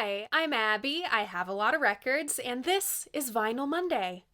Hi, I'm Abby, I have a lot of records, and this is Vinyl Monday.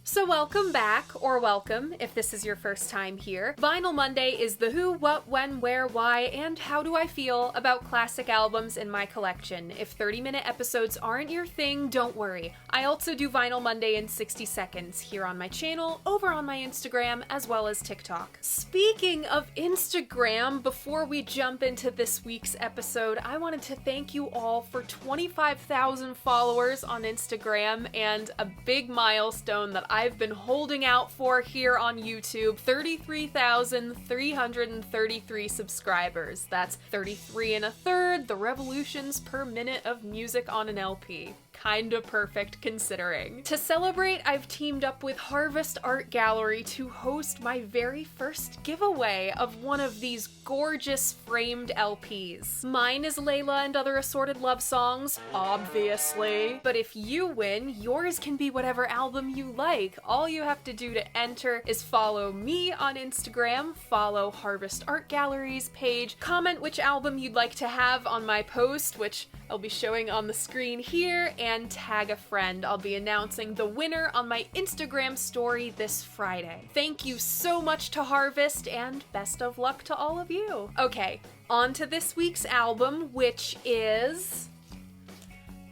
So welcome back, or welcome if this is your first time here. Vinyl Monday is the who, what, when, where, why, and how do I feel about classic albums in my collection. If 30-minute episodes aren't your thing, don't worry. I also do Vinyl Monday in 60 seconds here on my channel, over on my Instagram, as well as TikTok. Speaking of Instagram, before we jump into this week's episode, I wanted to thank you all for 25,000 followers on Instagram and a big milestone that I've been holding out for here on YouTube, 33,333 subscribers. That's 33 and a third, the revolutions per minute of music on an LP. Kinda perfect considering. To celebrate, I've teamed up with Harvest Art Gallery to host my very first giveaway of one of these gorgeous framed LPs. Mine is Layla and Other Assorted Love Songs, obviously. But if you win, yours can be whatever album you like. All you have to do to enter is follow me on Instagram, follow Harvest Art Gallery's page, comment which album you'd like to have on my post, which I'll be showing on the screen here, and tag a friend. I'll be announcing the winner on my Instagram story this Friday. Thank you so much to Harvest, and best of luck to all of you. Okay, on to this week's album, which is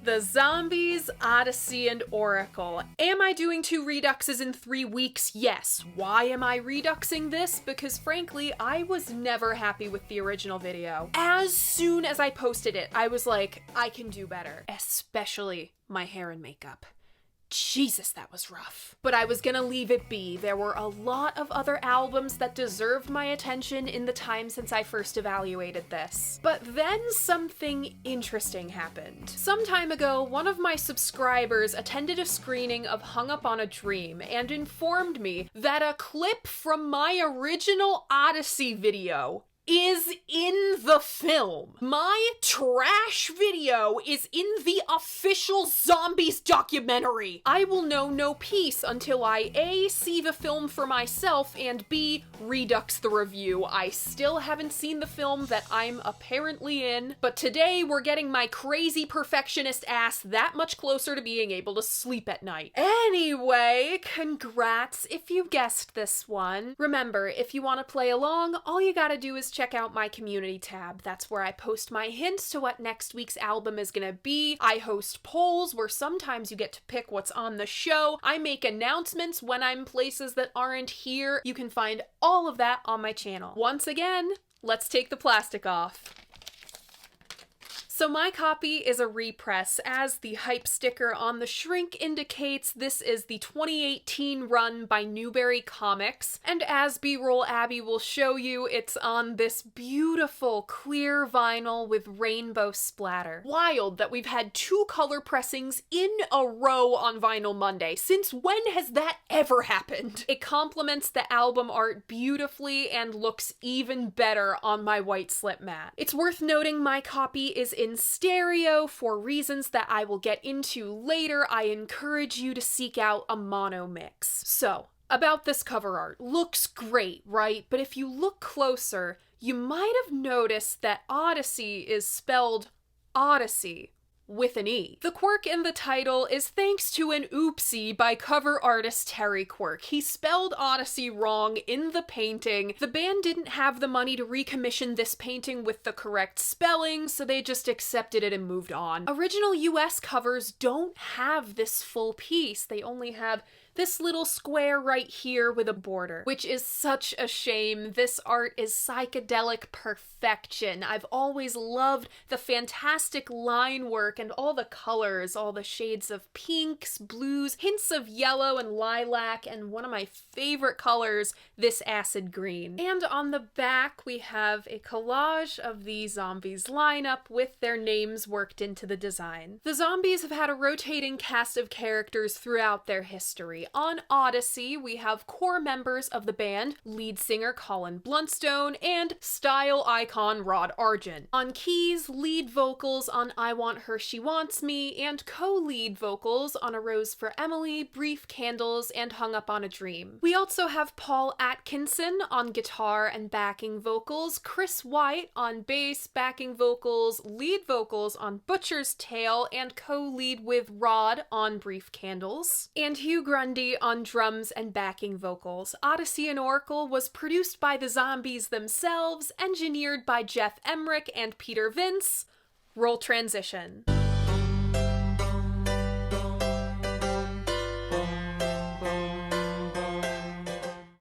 The Zombies, Odyssey and Oracle. Am I doing 2 reduxes in 3 weeks? Yes. Why am I reduxing this? Because frankly, I was never happy with the original video. As soon as I posted it, I was like, I can do better. Especially my hair and makeup. Jesus, that was rough. But I was gonna leave it be. There were a lot of other albums that deserved my attention in the time since I first evaluated this. But then something interesting happened. Some time ago, one of my subscribers attended a screening of Hung Up on a Dream and informed me that a clip from my original Odyssey video is in the film. My trash video is in the official Zombies documentary. I will know no peace until I A, see the film for myself, and B, redux the review. I still haven't seen the film that I'm apparently in, but today we're getting my crazy perfectionist ass that much closer to being able to sleep at night. Anyway, congrats if you guessed this one. Remember, if you want to play along, all you gotta do is check out my community tab. That's where I post my hints to what next week's album is gonna be. I host polls where sometimes you get to pick what's on the show. I make announcements when I'm places that aren't here. You can find all of that on my channel. Once again, let's take the plastic off. So my copy is a repress. As the hype sticker on the shrink indicates, this is the 2018 run by Newberry Comics, and as B-roll Abby will show you, it's on this beautiful clear vinyl with rainbow splatter. Wild that we've had 2 color pressings in a row on Vinyl Monday. Since when has that ever happened? It complements the album art beautifully and looks even better on my white slip mat. It's worth noting my copy is in stereo for reasons that I will get into later. I encourage you to seek out a mono mix. So, about this cover art. Looks great, right? But if you look closer, you might have noticed that Odyssey is spelled Odyssey with an E. The quirk in the title is thanks to an oopsie by cover artist Terry Quirk. He spelled Odyssey wrong in the painting. The band didn't have the money to recommission this painting with the correct spelling, so they just accepted it and moved on. Original US covers don't have this full piece. They only have this little square right here with a border, which is such a shame. This art is psychedelic perfection. I've always loved the fantastic line work and all the colors, all the shades of pinks, blues, hints of yellow and lilac, and one of my favorite colors, this acid green. And on the back, we have a collage of the Zombies lineup with their names worked into the design. The Zombies have had a rotating cast of characters throughout their history. On Odyssey, we have core members of the band, lead singer Colin Bluntstone, and style icon Rod Argent. On keys, lead vocals on I Want Her She Wants Me, and co-lead vocals on A Rose for Emily, Brief Candles, and Hung Up on a Dream. We also have Paul Atkinson on guitar and backing vocals, Chris White on bass, backing vocals, lead vocals on Butcher's Tale, and co-lead with Rod on Brief Candles, and Hugh Grundy on drums and backing vocals. Odyssey and Oracle was produced by the Zombies themselves, engineered by Jeff Emmerich and Peter Vince. Roll transition.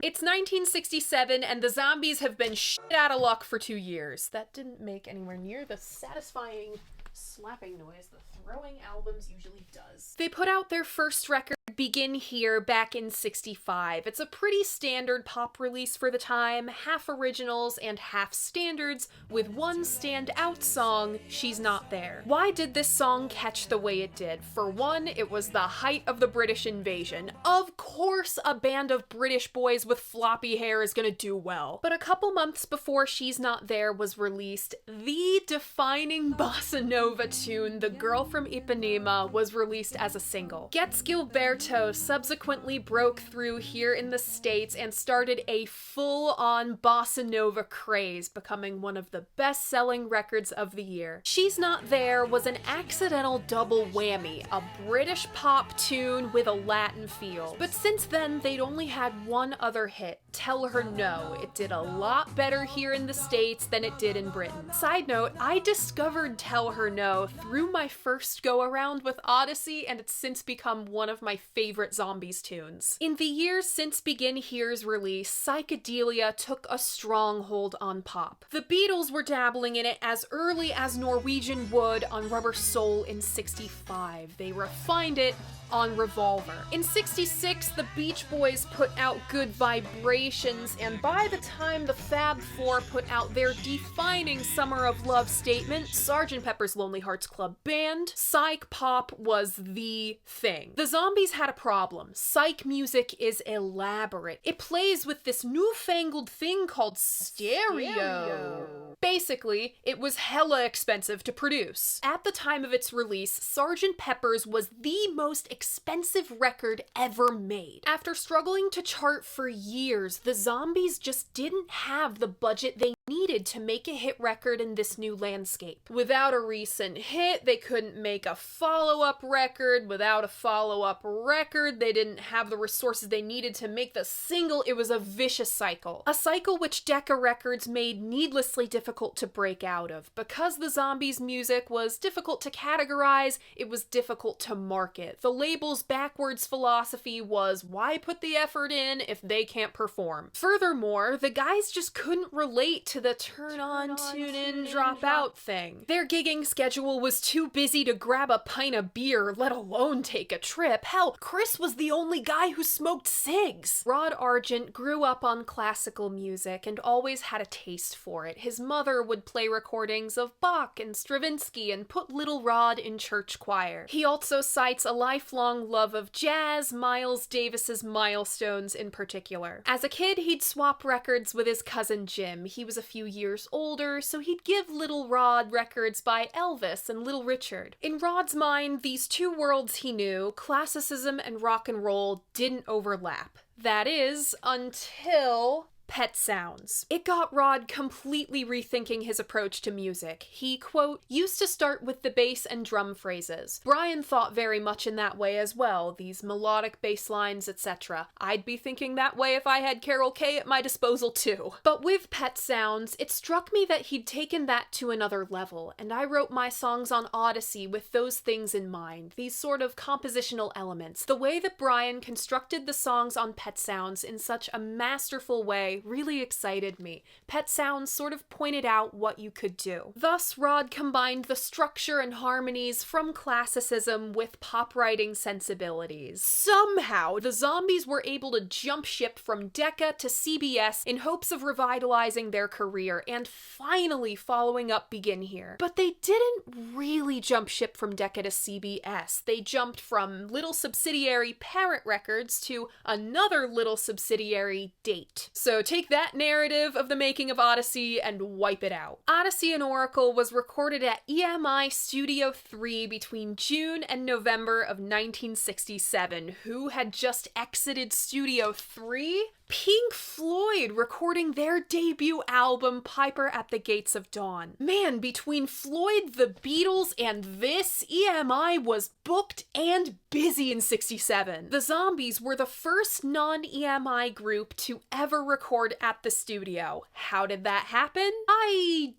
It's 1967, and the Zombies have been shit out of luck for 2 years. That didn't make anywhere near the satisfying slapping noise the throwing albums usually does. They put out their first record, Begin Here, back in '65. It's a pretty standard pop release for the time, half originals and half standards, with one standout song, She's Not There. Why did this song catch the way it did? For one, it was the height of the British invasion. Of course a band of British boys with floppy hair is gonna do well. But a couple months before She's Not There was released, the defining bossa nova tune, The Girl from Ipanema, was released as a single. Gets Gilberto subsequently broke through here in the States and started a full-on bossa nova craze, becoming one of the best-selling records of the year. She's Not There was an accidental double whammy, a British pop tune with a Latin feel. But since then, they'd only had one other hit, Tell Her No. It did a lot better here in the States than it did in Britain. Side note, I discovered Tell Her No through my first go-around with Odyssey, and it's since become one of my favorite Zombies tunes. In the years since Begin Here's release, psychedelia took a strong hold on pop. The Beatles were dabbling in it as early as Norwegian Wood on Rubber Soul in '65. They refined it on Revolver. In '66, the Beach Boys put out Good Vibrations, and by the time the Fab Four put out their defining Summer of Love statement, Sgt. Pepper's Lonely Hearts Club Band, psych pop was the thing. The Zombies had a problem. Psych music is elaborate. It plays with this newfangled thing called stereo. Basically, it was hella expensive to produce. At the time of its release, Sgt. Pepper's was the most expensive record ever made. After struggling to chart for years, the Zombies just didn't have the budget they needed to make a hit record in this new landscape. Without a recent hit, they couldn't make a follow-up record. Without a follow-up record, they didn't have the resources they needed to make the single. It was a vicious cycle. A cycle which Decca Records made needlessly difficult to break out of. Because the Zombies' music was difficult to categorize, it was difficult to market. The label's backwards philosophy was, why put the effort in if they can't perform? Furthermore, the guys just couldn't relate to the turn on, tune in, drop out thing. Their gigging schedule was too busy to grab a pint of beer, let alone take a trip. Hell, Chris was the only guy who smoked cigs. Rod Argent grew up on classical music and always had a taste for it. His mother would play recordings of Bach and Stravinsky and put little Rod in church choir. He also cites a lifelong love of jazz, Miles Davis's Milestones in particular. As a kid, he'd swap records with his cousin Jim. He was a few years older, so he'd give Little Rod records by Elvis and Little Richard. In Rod's mind, these two worlds he knew, classicism and rock and roll, didn't overlap. That is, until Pet Sounds. It got Rod completely rethinking his approach to music. He, quote, used to start with the bass and drum phrases. Brian thought very much in that way as well, these melodic bass lines, etc. I'd be thinking that way if I had Carol Kay at my disposal too. But with Pet Sounds, it struck me that he'd taken that to another level, and I wrote my songs on Odyssey with those things in mind, these sort of compositional elements. The way that Brian constructed the songs on Pet Sounds in such a masterful way really excited me. Pet Sounds sort of pointed out what you could do. Thus, Rod combined the structure and harmonies from classicism with pop writing sensibilities. Somehow, the Zombies were able to jump ship from Decca to CBS in hopes of revitalizing their career and finally following up Begin Here. But they didn't really jump ship from Decca to CBS. They jumped from little subsidiary Parent Records to another little subsidiary Date. So take that narrative of the making of Odyssey and wipe it out. Odyssey and Oracle was recorded at EMI Studio 3 between June and November of 1967. Who had just exited Studio 3? Pink Floyd recording their debut album, Piper at the Gates of Dawn. Man, between Floyd, the Beatles, and this, EMI was booked and busy in 67. The Zombies were the first non-EMI group to ever record at the studio. How did that happen? I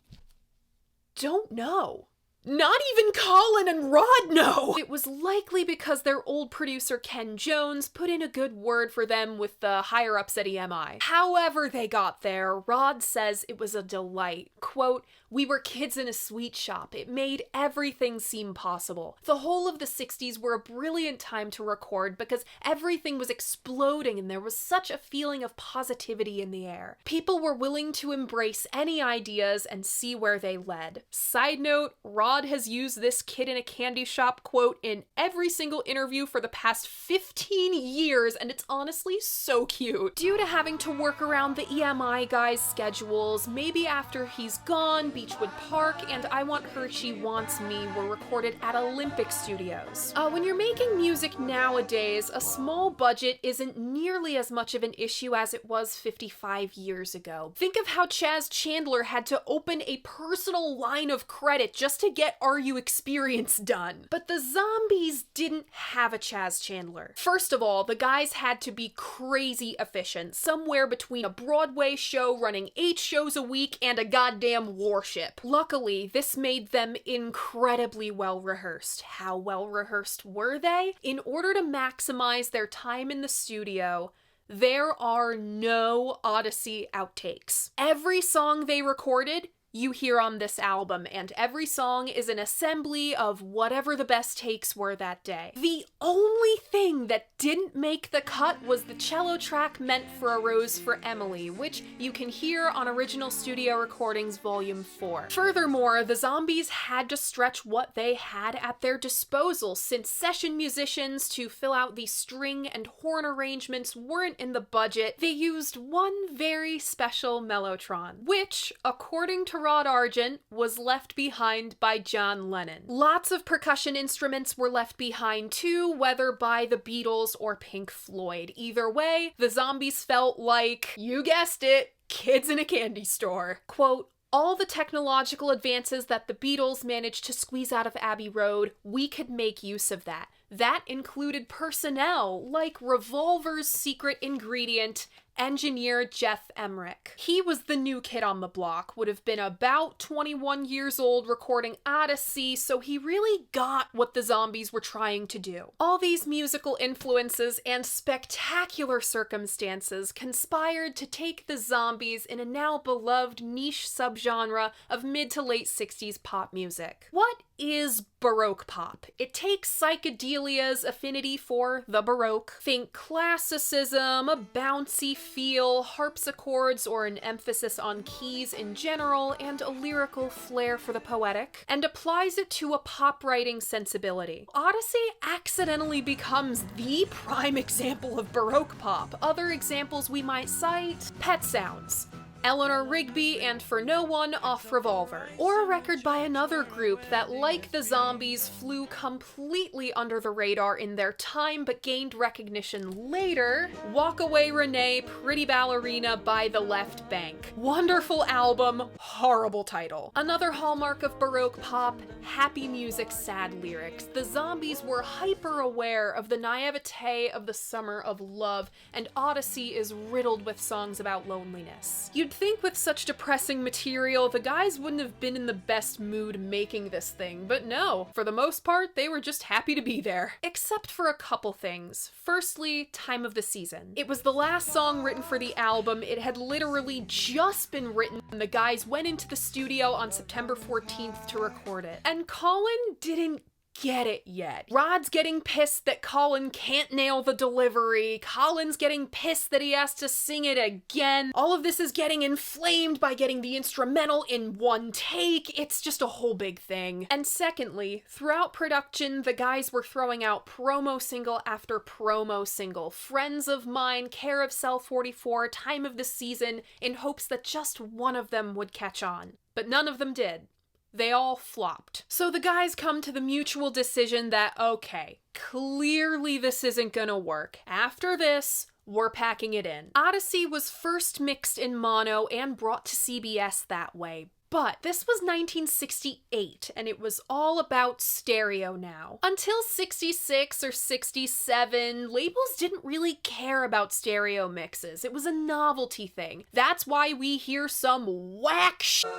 don't know. Not even Colin and Rod know! It was likely because their old producer Ken Jones put in a good word for them with the higher-ups at EMI. However they got there, Rod says it was a delight. Quote, "We were kids in a sweet shop. It made everything seem possible. The whole of the 60s were a brilliant time to record because everything was exploding and there was such a feeling of positivity in the air. People were willing to embrace any ideas and see where they led." Side note, Rod has used this kid in a candy shop quote in every single interview for the past 15 years, and it's honestly so cute. Due to having to work around the EMI guys' schedules, maybe after he's gone, Beechwood Park and I Want Her, She Wants Me were recorded at Olympic Studios. When you're making music nowadays, a small budget isn't nearly as much of an issue as it was 55 years ago. Think of how Chaz Chandler had to open a personal line of credit just to get Are You Experience done. But the Zombies didn't have a Chaz Chandler. First of all, the guys had to be crazy efficient, somewhere between a Broadway show running 8 shows a week and a goddamn warship. Luckily, this made them incredibly well rehearsed. How well rehearsed were they? In order to maximize their time in the studio, there are no Odyssey outtakes. Every song they recorded you hear on this album, and every song is an assembly of whatever the best takes were that day. The only thing that didn't make the cut was the cello track Meant for a Rose for Emily, which you can hear on Original Studio Recordings Volume 4. Furthermore, the Zombies had to stretch what they had at their disposal, since session musicians to fill out the string and horn arrangements weren't in the budget. They used one very special mellotron, which, according to Rod Argent, was left behind by John Lennon. Lots of percussion instruments were left behind too, whether by the Beatles or Pink Floyd. Either way, the Zombies felt like, you guessed it, kids in a candy store. Quote, "All the technological advances that the Beatles managed to squeeze out of Abbey Road, we could make use of that. That included personnel, like Revolver's secret ingredient, engineer Jeff Emmerich. He was the new kid on the block, would have been about 21 years old recording Odyssey, so he really got what the Zombies were trying to do. All these musical influences and spectacular circumstances conspired to take the Zombies in a now beloved niche subgenre of mid to late 60s pop music. What is Baroque pop? It takes psychedelia's affinity for the Baroque. Think classicism, a bouncy feel, harpsichords or an emphasis on keys in general, and a lyrical flair for the poetic, and applies it to a pop writing sensibility. Odyssey accidentally becomes the prime example of Baroque pop. Other examples we might cite: Pet Sounds, Eleanor Rigby and For No One off Revolver, or a record by another group that, like the Zombies, flew completely under the radar in their time but gained recognition later, Walk Away Renee, Pretty Ballerina by The Left Bank. Wonderful album, horrible title. Another hallmark of Baroque pop, happy music, sad lyrics. The Zombies were hyper-aware of the naivete of the summer of love, and Odyssey is riddled with songs about loneliness. You'd think with such depressing material, the guys wouldn't have been in the best mood making this thing, but no, for the most part, they were just happy to be there. Except for a couple things. Firstly, time of the season. It was the last song written for the album. It had literally just been written, and the guys went into the studio on September 14th to record it. And Colin didn't get it yet. Rod's getting pissed that Colin can't nail the delivery. Colin's getting pissed that he has to sing it again. All of this is getting inflamed by getting the instrumental in one take. It's just a whole big thing. And secondly, throughout production, the guys were throwing out promo single after promo single. Friends of Mine, Care of Cell 44, Time of the Season, in hopes that just one of them would catch on. But none of them did. They all flopped. So the guys come to the mutual decision that, okay, clearly this isn't gonna work. After this, we're packing it in. Odyssey was first mixed in mono and brought to CBS that way. But this was 1968, and it was all about stereo now. Until 66 or 67, labels didn't really care about stereo mixes. It was a novelty thing. That's why we hear some whack shit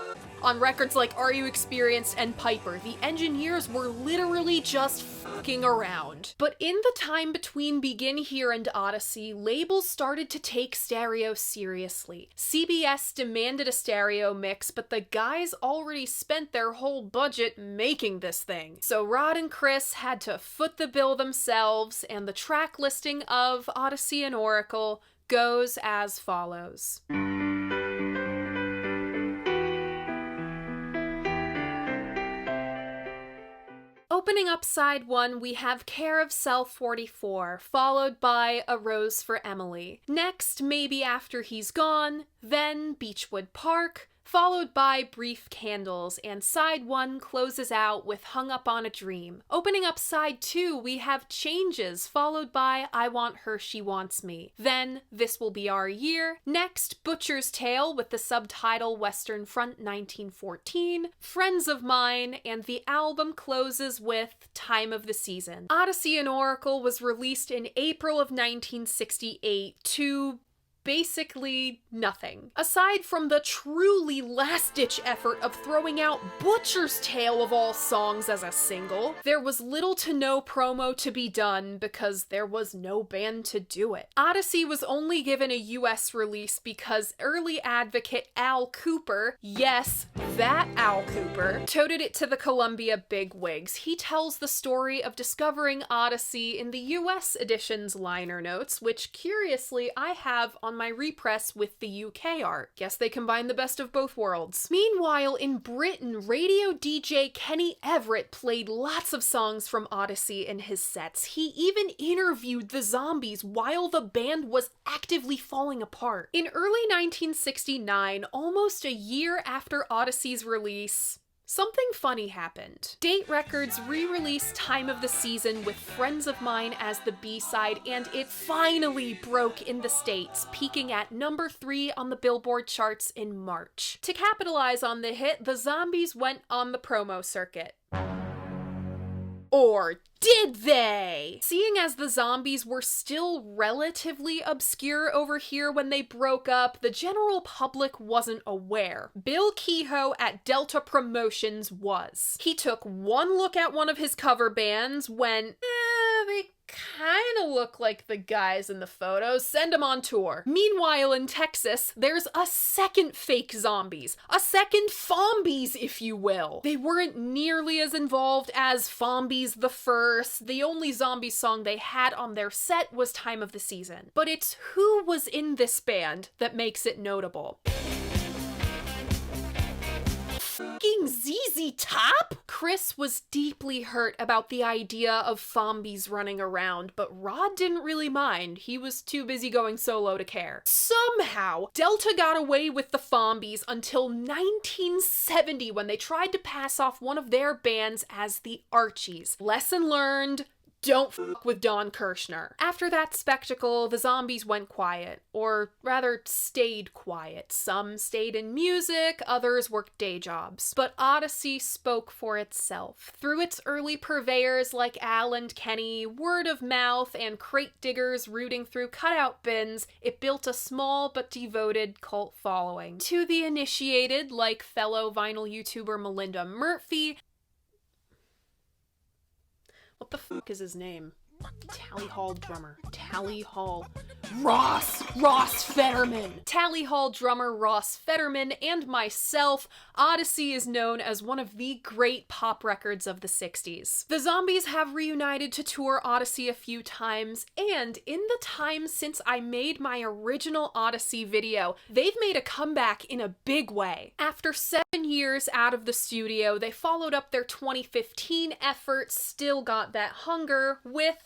on records like Are You Experienced and Piper. The engineers were literally just fucking around. But in the time between Begin Here and Odyssey, labels started to take stereo seriously. CBS demanded a stereo mix, but the guys already spent their whole budget making this thing. So Rod and Chris had to foot the bill themselves, and the track listing of Odyssey and Oracle goes as follows. Opening up side 1, we have Care of Cell 44, followed by A Rose for Emily. Next, Maybe After He's Gone, then Beechwood Park, followed by Brief Candles, and side 1 closes out with Hung Up on a Dream. Opening up side 2, we have Changes, followed by I Want Her, She Wants Me. Then This Will Be Our Year. Next, Butcher's Tale with the subtitle Western Front 1914, Friends of Mine, and the album closes with Time of the Season. Odyssey and Oracle was released in April of 1968 to basically nothing. Aside from the truly last-ditch effort of throwing out Butcher's Tale of all songs as a single, there was little to no promo to be done because there was no band to do it. Odyssey was only given a US release because early advocate Al Cooper, yes, that Al Cooper, toted it to the Columbia bigwigs. He tells the story of discovering Odyssey in the US edition's liner notes, which curiously I have on my repress with the UK art. Guess they combine the best of both worlds. Meanwhile, in Britain, radio DJ Kenny Everett played lots of songs from Odyssey in his sets. He even interviewed the Zombies while the band was actively falling apart. In early 1969, almost a year after Odyssey's release, something funny happened. Date Records re-released Time of the Season with Friends of Mine as the B-side, and it finally broke in the States, peaking at number 3 on the Billboard charts in March. To capitalize on the hit, the Zombies went on the promo circuit. Or did they? Seeing as the Zombies were still relatively obscure over here when they broke up, the general public wasn't aware. Bill Kehoe at Delta Promotions was. He took one look at one of his cover bands, went, they kind of look like the guys in the photos, send them on tour. Meanwhile, in Texas, there's a second fake Zombies. A second Fombies, if you will. They weren't nearly as involved as Fombies the First. The only zombie song they had on their set was Time of the Season. But it's who was in this band that makes it notable. ZZ Top? Chris was deeply hurt about the idea of Fombies running around, but Rod didn't really mind. He was too busy going solo to care. Somehow, Delta got away with the Fombies until 1970 when they tried to pass off one of their bands as the Archies. Lesson learned. Don't fuck with Don Kirshner. After that spectacle, the Zombies went quiet. Or rather, stayed quiet. Some stayed in music, others worked day jobs. But Odyssey spoke for itself. Through its early purveyors like Al and Kenny, word of mouth, and crate diggers rooting through cutout bins, it built a small but devoted cult following. To the initiated, like fellow vinyl YouTuber Melinda Murphy, what the fuck is his name? Tally Hall drummer. Tally Hall. Ross Fetterman. Tally Hall drummer Ross Fetterman and myself, Odyssey is known as one of the great pop records of the 60s. The Zombies have reunited to tour Odyssey a few times, and in the time since I made my original Odyssey video, they've made a comeback in a big way. After 7 years out of the studio, they followed up their 2015 effort, Still Got That Hunger, with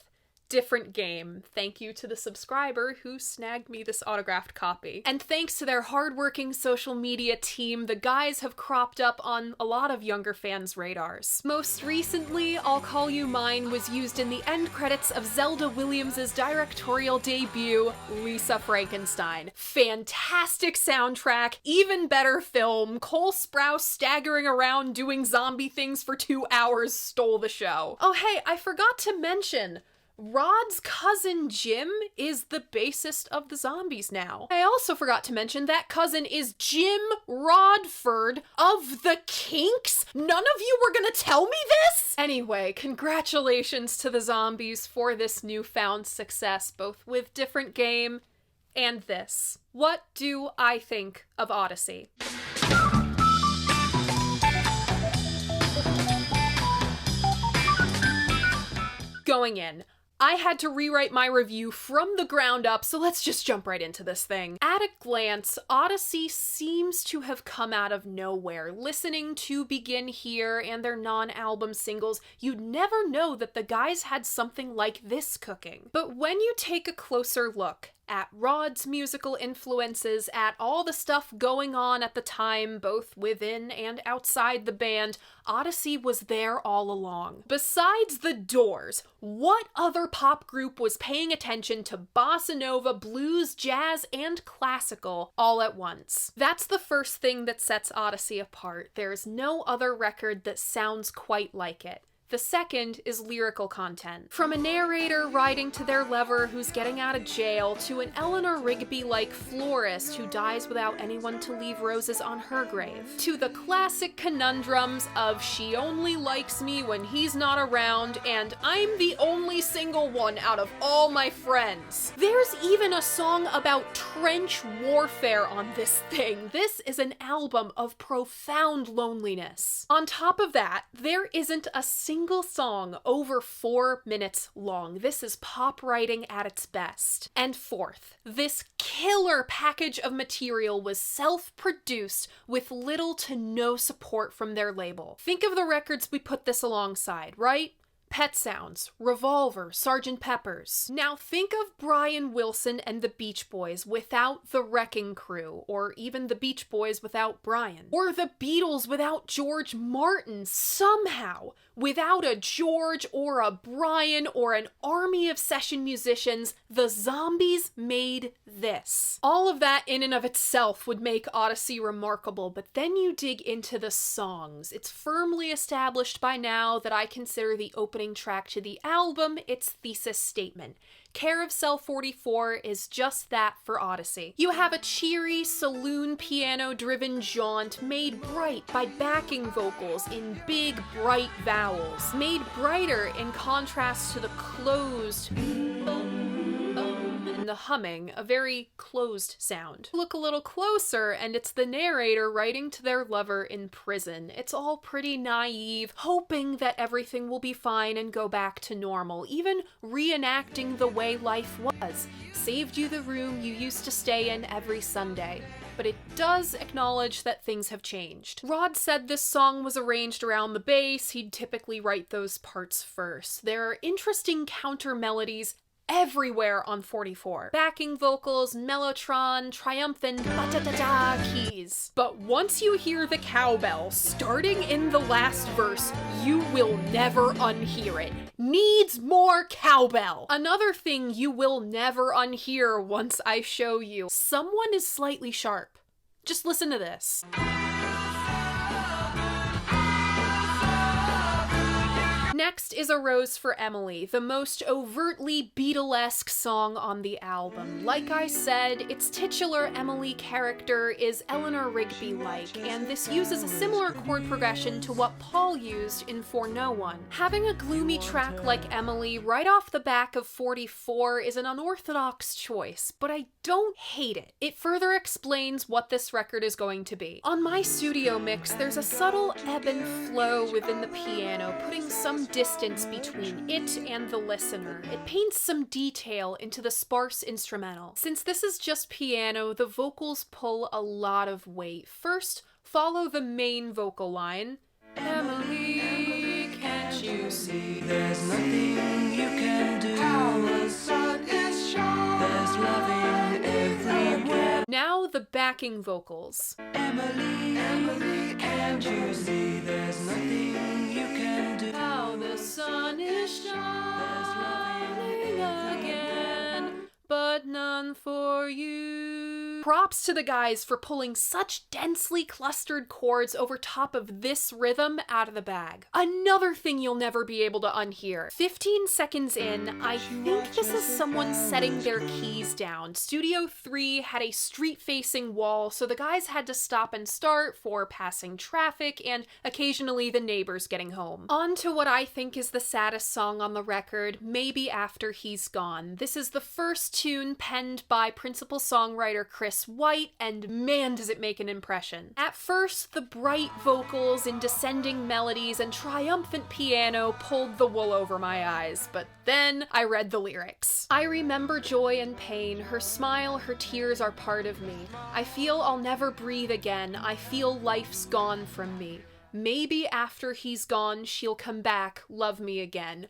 Different Game. Thank you to the subscriber who snagged me this autographed copy. And thanks to their hardworking social media team, the guys have cropped up on a lot of younger fans' radars. Most recently, I'll Call You Mine was used in the end credits of Zelda Williams' directorial debut, Lisa Frankenstein. Fantastic soundtrack, even better film. Cole Sprouse staggering around doing zombie things for 2 hours stole the show. Oh hey, I forgot to mention, Rod's cousin Jim is the bassist of the Zombies now. I also forgot to mention that cousin is Jim Rodford of the Kinks? None of you were gonna tell me this? Anyway, congratulations to the Zombies for this newfound success, both with Different Game and this. What do I think of Odyssey? Going in, I had to rewrite my review from the ground up, so let's just jump right into this thing. At a glance, Odyssey seems to have come out of nowhere. Listening to Begin Here and their non-album singles, you'd never know that the guys had something like this cooking. But when you take a closer look at Rod's musical influences, at all the stuff going on at the time, both within and outside the band, Odyssey was there all along. Besides the Doors, what other pop group was paying attention to bossa nova, blues, jazz, and classical all at once? That's the first thing that sets Odyssey apart. There's no other record that sounds quite like it. The second is lyrical content. From a narrator writing to their lover who's getting out of jail, to an Eleanor Rigby-like florist who dies without anyone to leave roses on her grave, to the classic conundrums of she only likes me when he's not around and I'm the only single one out of all my friends. There's even a song about trench warfare on this thing. This is an album of profound loneliness. On top of that, there isn't a single song over 4 minutes long. This is pop writing at its best. And fourth, this killer package of material was self-produced with little to no support from their label. Think of the records we put this alongside, right? Pet Sounds, Revolver, Sgt. Pepper's. Now think of Brian Wilson and the Beach Boys without the Wrecking Crew, or even the Beach Boys without Brian, or the Beatles without George Martin. Somehow, without a George or a Brian or an army of session musicians, the Zombies made this. All of that in and of itself would make Odyssey remarkable, but then you dig into the songs. It's firmly established by now that I consider the opening track to the album its thesis statement. Care of Cell 44 is just that for Odyssey. You have a cheery, saloon piano-driven jaunt made bright by backing vocals in big, bright vowels, made brighter in contrast to the closed and the humming, a very closed sound. Look a little closer and it's the narrator writing to their lover in prison. It's all pretty naive, hoping that everything will be fine and go back to normal, even reenacting the way life was. Saved you the room you used to stay in every Sunday. But it does acknowledge that things have changed. Rod said this song was arranged around the bass. He'd typically write those parts first. There are interesting counter melodies everywhere on 44. Backing vocals, mellotron, triumphant ba-da-da-da keys. But once you hear the cowbell starting in the last verse, you will never unhear it. Needs more cowbell. Another thing you will never unhear once I show you. Someone is slightly sharp. Just listen to this. Next is A Rose for Emily, the most overtly Beatlesque song on the album. Like I said, its titular Emily character is Eleanor Rigby-like, and this uses a similar chord progression to what Paul used in For No One. Having a gloomy track like Emily right off the back of 44 is an unorthodox choice, but I don't hate it. It further explains what this record is going to be. On my studio mix, there's a subtle ebb and flow within the piano, putting some distance between it and the listener. It paints some detail into the sparse instrumental. Since this is just piano, the vocals pull a lot of weight. First, follow the main vocal line. Emily, can't you see there's nothing you can do? Our sun is shining. There's loving everywhere. Now the backing vocals. Emily, Emily, can't you see there's nothing you can do? How the sun is shining again, but none for you. Props to the guys for pulling such densely clustered chords over top of this rhythm out of the bag. Another thing you'll never be able to unhear. 15 seconds in, I think this is someone setting their keys down. Studio 3 had a street-facing wall, so the guys had to stop and start for passing traffic and occasionally the neighbors getting home. On to what I think is the saddest song on the record, Maybe After He's Gone. This is the first tune penned by principal songwriter Chris White, and man does it make an impression. At first, the bright vocals in descending melodies and triumphant piano pulled the wool over my eyes, but then I read the lyrics. I remember joy and pain, her smile, her tears are part of me. I feel I'll never breathe again, I feel life's gone from me. Maybe after he's gone, she'll come back, love me again.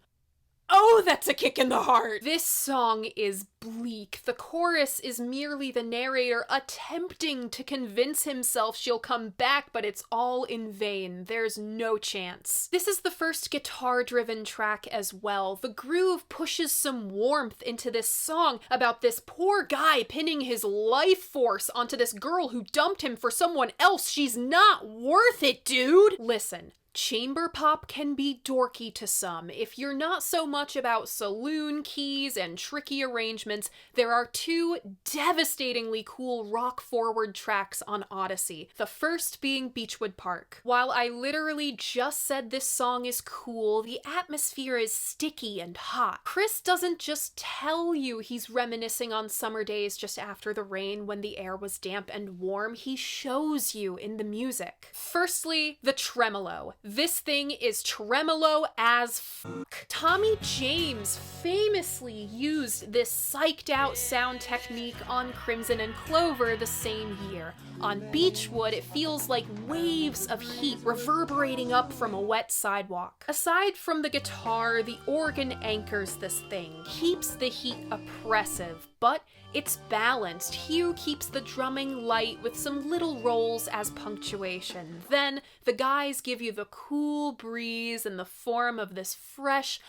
Oh, that's a kick in the heart! This song is bleak. The chorus is merely the narrator attempting to convince himself she'll come back, but it's all in vain. There's no chance. This is the first guitar-driven track as well. The groove pushes some warmth into this song about this poor guy pinning his life force onto this girl who dumped him for someone else. She's not worth it, dude! Listen. Chamber pop can be dorky to some. If you're not so much about saloon keys and tricky arrangements, there are two devastatingly cool rock-forward tracks on Odyssey, the first being Beechwood Park. While I literally just said this song is cool, the atmosphere is sticky and hot. Chris doesn't just tell you he's reminiscing on summer days just after the rain when the air was damp and warm, he shows you in the music. Firstly, the tremolo. This thing is tremolo as fuck. Tommy James famously used this psyched out sound technique on Crimson and Clover the same year. On Beechwood, it feels like waves of heat reverberating up from a wet sidewalk. Aside from the guitar, the organ anchors this thing, keeps the heat oppressive, but it's balanced. Hugh keeps the drumming light with some little rolls as punctuation. Then, the guys give you the cool breeze in the form of this fresh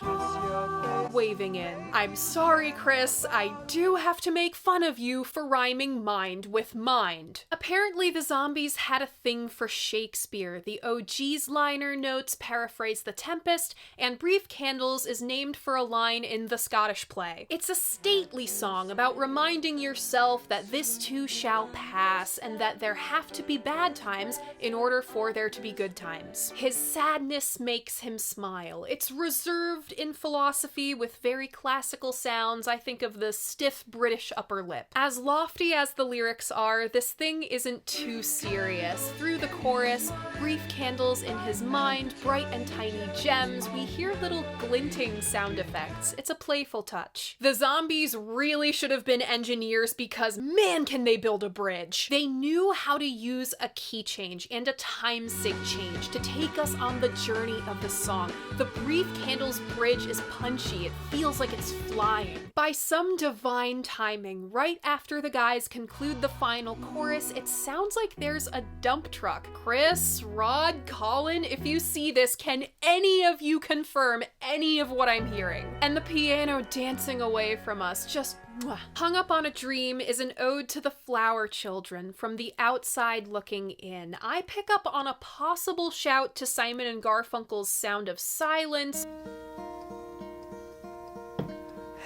waving in. I'm sorry, Chris, I do have to make fun of you for rhyming mind with mind. Apparently, the Zombies had a thing for Shakespeare. The OG's liner notes paraphrase The Tempest, and Brief Candles is named for a line in the Scottish play. It's a stately song about reminding yourself that this too shall pass, and that there have to be bad times in order for there to be good times. His sadness makes him smile. It's reserved in philosophy with very classical sounds. I think of the stiff British upper lip. As lofty as the lyrics are, this thing isn't too serious. Through the chorus, brief candles in his mind, bright and tiny gems, we hear little glinting sound effects. It's a playful touch. The Zombies really should have been engineers because man can they build a bridge. They knew how to use a key change and a time sig change to take us on the journey of the song. The Brief Candles bridge is punchy. It feels like it's flying. By some divine timing, right after the guys conclude the final chorus, it sounds like there's a dump truck. Chris, Rod, Colin, if you see this, can any of you confirm any of what I'm hearing? And the piano dancing away from us, just Mwah. Hung Up on a Dream is an ode to the flower children from the outside looking in. I pick up on a possible shout to Simon and Garfunkel's Sound of Silence.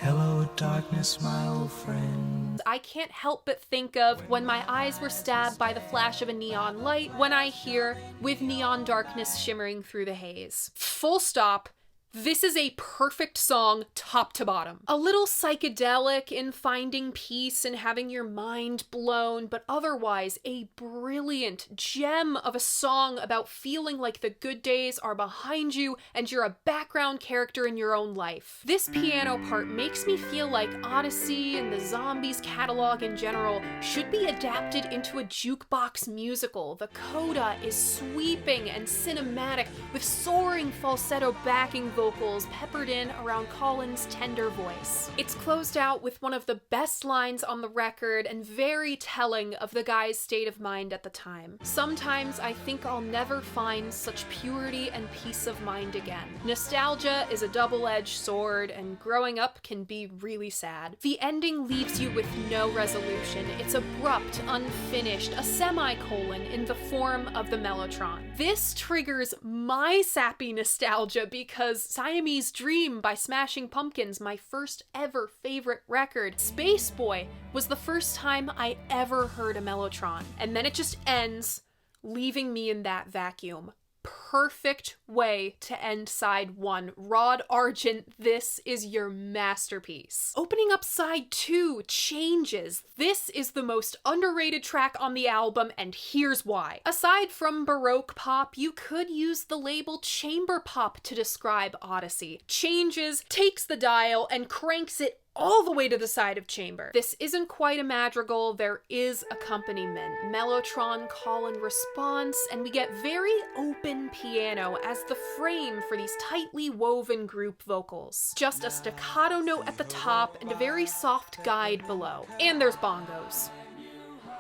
Hello, darkness, my old friend. I can't help but think of When My Eyes Were Stabbed by the Flash of a Neon Light when I hear With Neon Darkness Shimmering Through the Haze. Full stop. This is a perfect song, top to bottom. A little psychedelic in finding peace and having your mind blown, but otherwise a brilliant gem of a song about feeling like the good days are behind you and you're a background character in your own life. This piano part makes me feel like Odyssey and the Zombies catalog in general should be adapted into a jukebox musical. The coda is sweeping and cinematic with soaring falsetto backing vocals peppered in around Colin's tender voice. It's closed out with one of the best lines on the record and very telling of the guy's state of mind at the time. Sometimes I think I'll never find such purity and peace of mind again. Nostalgia is a double-edged sword, and growing up can be really sad. The ending leaves you with no resolution. It's abrupt, unfinished, a semicolon in the form of the Mellotron. This triggers my sappy nostalgia because Siamese Dream by Smashing Pumpkins, my first ever favorite record, Space Boy, was the first time I ever heard a Mellotron. And then it just ends, leaving me in that vacuum. Perfect way to end side 1. Rod Argent, this is your masterpiece. Opening up side 2, Changes. This is the most underrated track on the album, and here's why. Aside from Baroque pop, you could use the label chamber pop to describe Odyssey. Changes takes the dial and cranks it all the way to the side of chamber. This isn't quite a madrigal, there is accompaniment, Mellotron call and response, and we get very open piano as the frame for these tightly woven group vocals. Just a staccato note at the top and a very soft guide below. And there's bongos.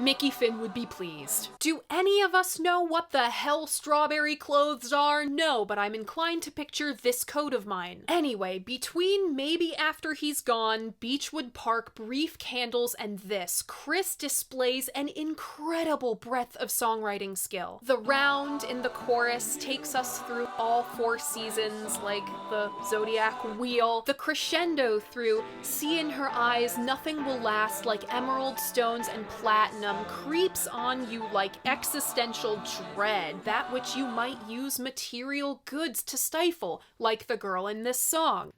Mickey Finn would be pleased. Do any of us know what the hell strawberry clothes are? No, but I'm inclined to picture this coat of mine. Anyway, between Maybe After He's Gone, Beechwood Park, Brief Candles, and this, Chris displays an incredible breadth of songwriting skill. The round in the chorus takes us through all 4 seasons, like the zodiac wheel. The crescendo through See in Her Eyes, Nothing Will Last, like emerald stones and platinum, creeps on you like existential dread, that which you might use material goods to stifle, like the girl in this song.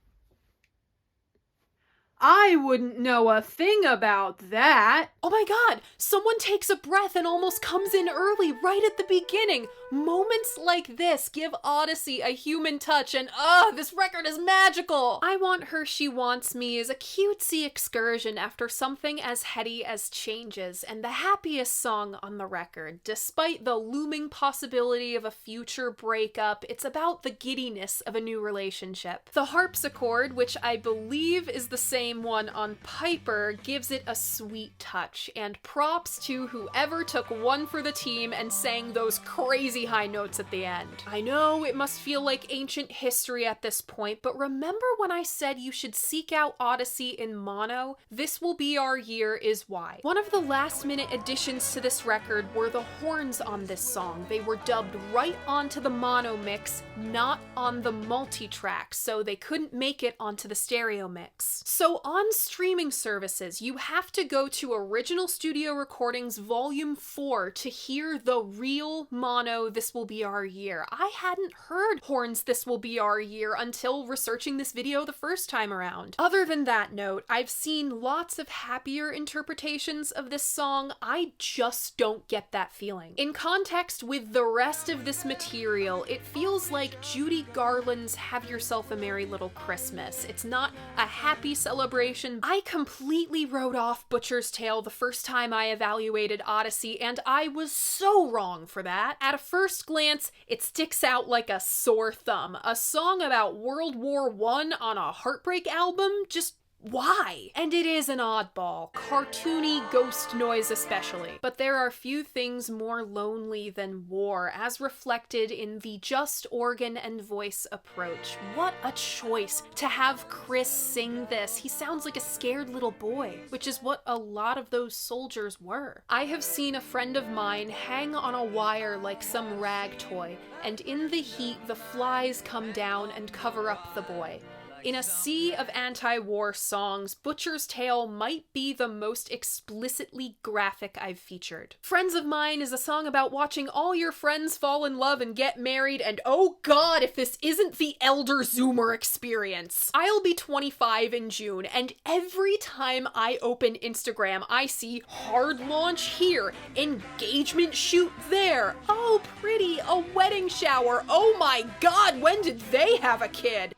I wouldn't know a thing about that. Oh my god, someone takes a breath and almost comes in early right at the beginning. Moments like this give Odyssey a human touch and this record is magical. I Want Her, She Wants Me is a cutesy excursion after something as heady as Changes, and the happiest song on the record. Despite the looming possibility of a future breakup, it's about the giddiness of a new relationship. The harpsichord, which I believe is the same one on Piper, gives it a sweet touch, and props to whoever took one for the team and sang those crazy high notes at the end. I know it must feel like ancient history at this point, but remember when I said you should seek out Odyssey in mono? This Will Be Our Year is why. One of the last minute additions to this record were the horns on this song. They were dubbed right onto the mono mix, not on the multi-track, so they couldn't make it onto the stereo mix. So on streaming services, you have to go to Original Studio Recordings Volume 4 to hear the real mono This Will Be Our Year. I hadn't heard horns This Will Be Our Year until researching this video the first time around. Other than that note, I've seen lots of happier interpretations of this song. I just don't get that feeling. In context with the rest of this material, it feels like Judy Garland's Have Yourself a Merry Little Christmas. It's not a happy celebration. I completely wrote off Butcher's Tale the first time I evaluated Odyssey, and I was so wrong for that. At a first glance, it sticks out like a sore thumb. A song about World War I on a heartbreak album? Just why? And it is an oddball, cartoony ghost noise especially. But there are few things more lonely than war, as reflected in the just organ and voice approach. What a choice to have Chris sing this. He sounds like a scared little boy, which is what a lot of those soldiers were. I have seen a friend of mine hang on a wire like some rag toy, and in the heat the flies come down and cover up the boy. In a sea of anti-war songs, Butcher's Tale might be the most explicitly graphic I've featured. Friends of Mine is a song about watching all your friends fall in love and get married, and oh god, if this isn't the Elder Zoomer experience. I'll be 25 in June, and every time I open Instagram, I see hard launch here, engagement shoot there, oh pretty, a wedding shower, oh my god, when did they have a kid?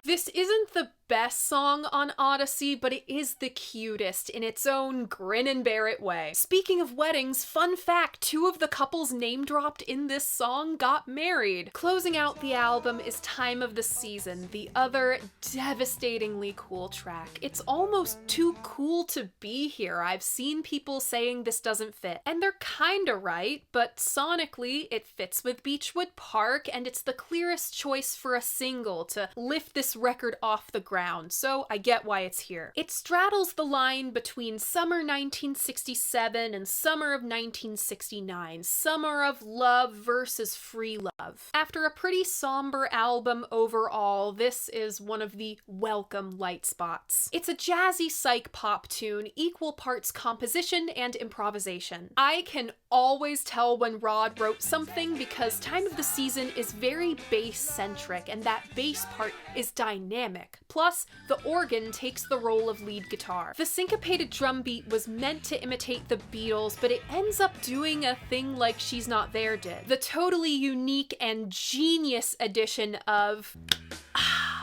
This isn't the best song on Odyssey, but it is the cutest in its own grin and bear it way. Speaking of weddings, fun fact, 2 of the couples name dropped in this song got married. Closing out the album is Time of the Season, the other devastatingly cool track. It's almost too cool to be here. I've seen people saying this doesn't fit, and they're kinda right, but sonically it fits with Beechwood Park, and it's the clearest choice for a single to lift this record off the ground. So I get why it's here. It straddles the line between summer 1967 and summer of 1969, summer of love versus free love. After a pretty somber album overall, this is one of the welcome light spots. It's a jazzy psych pop tune, equal parts composition and improvisation. I can always tell when Rod wrote something because Time of the Season is very bass-centric, and that bass part is dynamic. Plus, the organ takes the role of lead guitar. The syncopated drum beat was meant to imitate the Beatles, but it ends up doing a thing like She's Not There did. The totally unique and genius addition of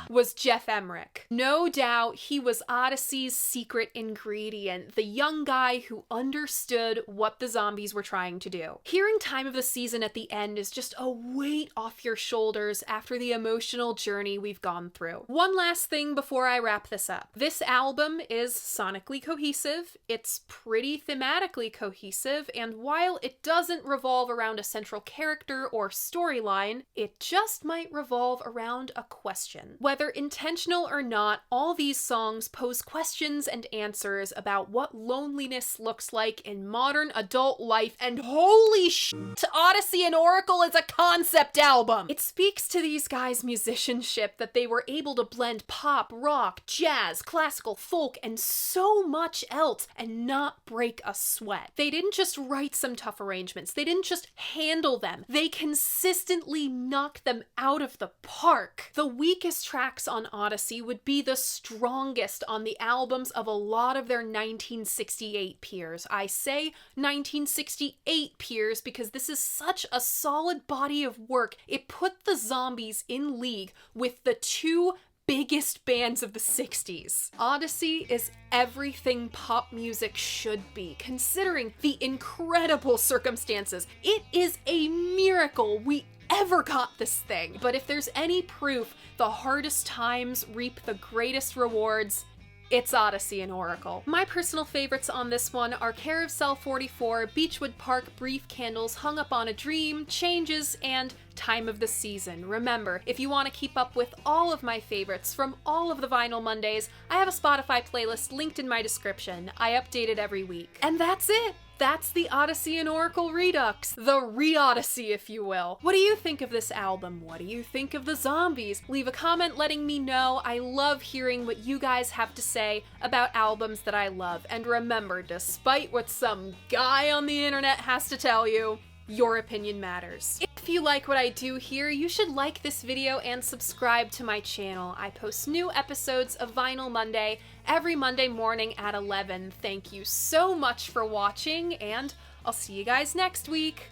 was Jeff Emmerich. No doubt he was Odyssey's secret ingredient, the young guy who understood what the zombies were trying to do. Hearing Time of the Season at the end is just a weight off your shoulders after the emotional journey we've gone through. One last thing before I wrap this up. This album is sonically cohesive, it's pretty thematically cohesive, and while it doesn't revolve around a central character or storyline, it just might revolve around a question. Whether intentional or not, all these songs pose questions and answers about what loneliness looks like in modern adult life, and holy shit, Odyssey and Oracle is a concept album! It speaks to these guys' musicianship that they were able to blend pop, rock, jazz, classical, folk, and so much else and not break a sweat. They didn't just write some tough arrangements, they didn't just handle them, they consistently knocked them out of the park. The weakest tracks on Odyssey would be the strongest on the albums of a lot of their 1968 peers. I say 1968 peers because this is such a solid body of work. It put the Zombies in league with the 2 biggest bands of the 60s. Odyssey is everything pop music should be, considering the incredible circumstances. It is a miracle we ever got this thing. But if there's any proof the hardest times reap the greatest rewards, it's Odyssey and Oracle. My personal favorites on this one are Care of Cell 44, Beechwood Park, Brief Candles, Hung Up on a Dream, Changes, and Time of the Season. Remember, if you want to keep up with all of my favorites from all of the Vinyl Mondays, I have a Spotify playlist linked in my description. I update it every week. And that's it! That's the Odyssey and Oracle Redux, the re-Odyssey, if you will. What do you think of this album? What do you think of the Zombies? Leave a comment letting me know. I love hearing what you guys have to say about albums that I love. And remember, despite what some guy on the internet has to tell you, your opinion matters. If you like what I do here, you should like this video and subscribe to my channel. I post new episodes of Vinyl Monday every Monday morning at 11. Thank you so much for watching, and I'll see you guys next week.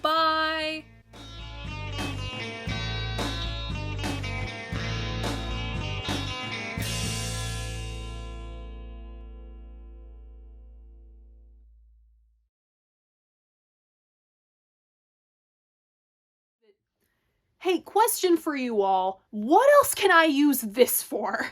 Bye! Hey, question for you all. What else can I use this for?